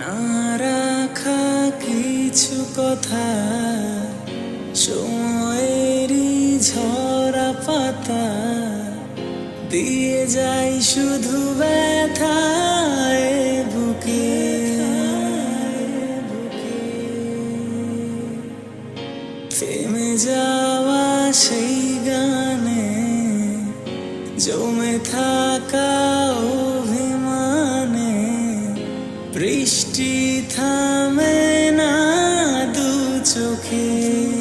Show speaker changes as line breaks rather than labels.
না রাখা কিছু কথা, সময়েরই ঝরা পাতা দিয়ে যাই শুধু ব্যথায় বুকে। থেমে যাওয়া সেই গানে জমে থাকা অভিমানে বৃষ্টি থামে না দু চোখে।